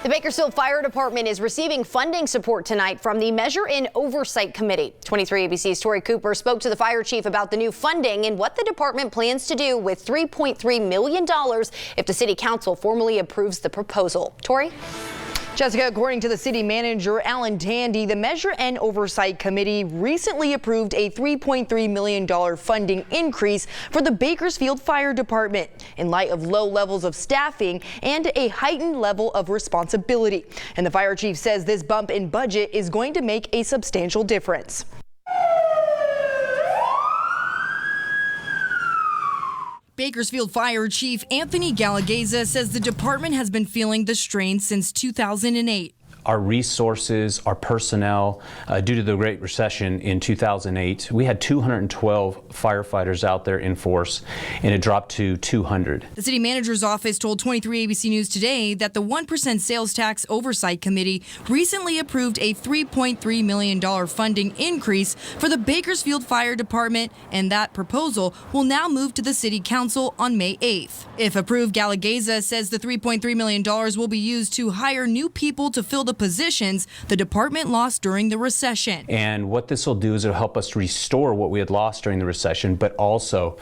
The Bakersfield Fire Department is receiving funding support tonight from the Measure and Oversight Committee. 23 ABC's Tori Cooper spoke to the fire chief about the new funding and what the department plans to do with $3.3 million if the city council formally approves the proposal. Tori? Jessica, according to the city manager, Alan Tandy, the Measure and Oversight Committee recently approved a $3.3 million funding increase for the Bakersfield Fire Department in light of low levels of staffing and a heightened level of responsibility. And the fire chief says this bump in budget is going to make a substantial difference. Bakersfield Fire Chief Anthony Galageza says the department has been feeling the strain since 2008. Our resources, our personnel, due to the Great Recession in 2008, we had 212 firefighters out there in force, and it dropped to 200. The city manager's office told 23 ABC News today that the 1% Sales Tax Oversight Committee recently approved a $3.3 million funding increase for the Bakersfield Fire Department, and that proposal will now move to the City Council on May 8th. If approved, Galageza says the $3.3 million will be used to hire new people to fill the positions the department lost during the recession. And what this will do is it'll help us restore what we had lost during the recession, but also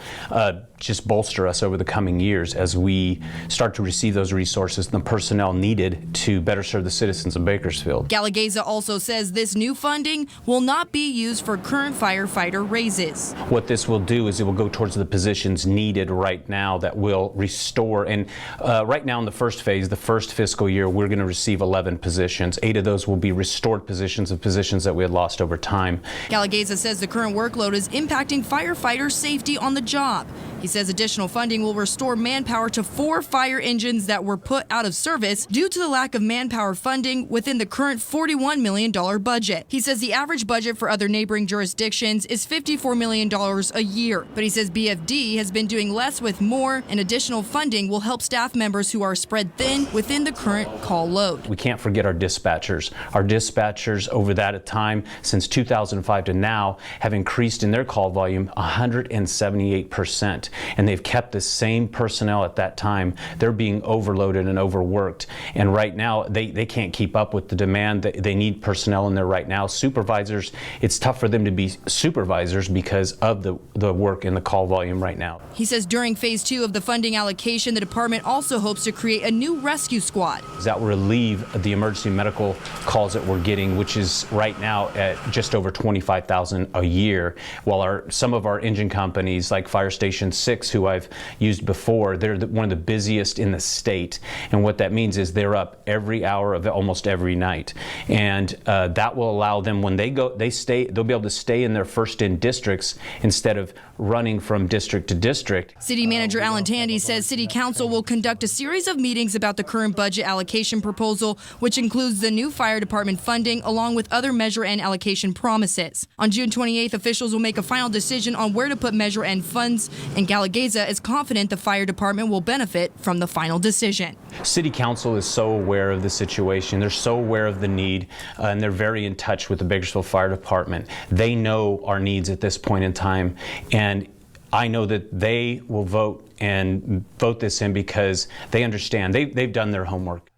just bolster us over the coming years as we start to receive those resources and the personnel needed to better serve the citizens of Bakersfield. Galageza also says this new funding will not be used for current firefighter raises. What this will do is it will go towards the positions needed right now that will restore. And right now in the first phase, the first fiscal year, we're going to receive 11 positions. 8 of those will be restored positions of positions that we had lost over time. Galageza says the current workload is impacting firefighter safety on the job. He says additional funding will restore manpower to 4 fire engines that were put out of service due to the lack of manpower funding within the current $41 million budget. He says the average budget for other neighboring jurisdictions is $54 million a year. But he says BFD has been doing less with more, and additional funding will help staff members who are spread thin within the current call load. We can't forget our dispatchers. Our dispatchers over that time since 2005 to now have increased in their call volume 178%. And they've kept the same personnel at that time. They're being overloaded and overworked. And right now, they can't keep up with the demand. They need personnel in there right now. Supervisors, it's tough for them to be supervisors because of the work and the call volume right now. He says during phase 2 of the funding allocation, the department also hopes to create a new rescue squad. That will relieve the emergency medical calls that we're getting, which is right now at just over 25,000 a year, while some of our engine companies like Fire Station 6, who I've used before, they're one of the busiest in the state. And what that means is they're up every hour of almost every night. And that will allow them, when they go, they'll be able to stay in their first in districts instead of running from district to district. City Manager Alan Tandy says City Council will conduct a series of meetings about the current budget allocation proposal, which includes the new fire department funding along with other measure and allocation promises. On June 28th, officials will make a final decision on where to put measure and funds, and Galageza is confident the fire department will benefit from the final decision. City Council is so aware of the situation. They're so aware of the need, and they're very in touch with the Bakersfield Fire Department. They know our needs at this point in time, and I know that they will vote this in because they understand. They've done their homework.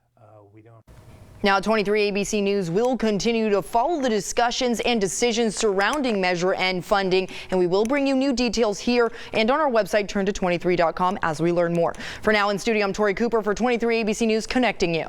Now, 23 ABC News will continue to follow the discussions and decisions surrounding Measure N funding, and we will bring you new details here and on our website, turn to 23.com, as we learn more. For now, in studio, I'm Tori Cooper for 23 ABC News, connecting you.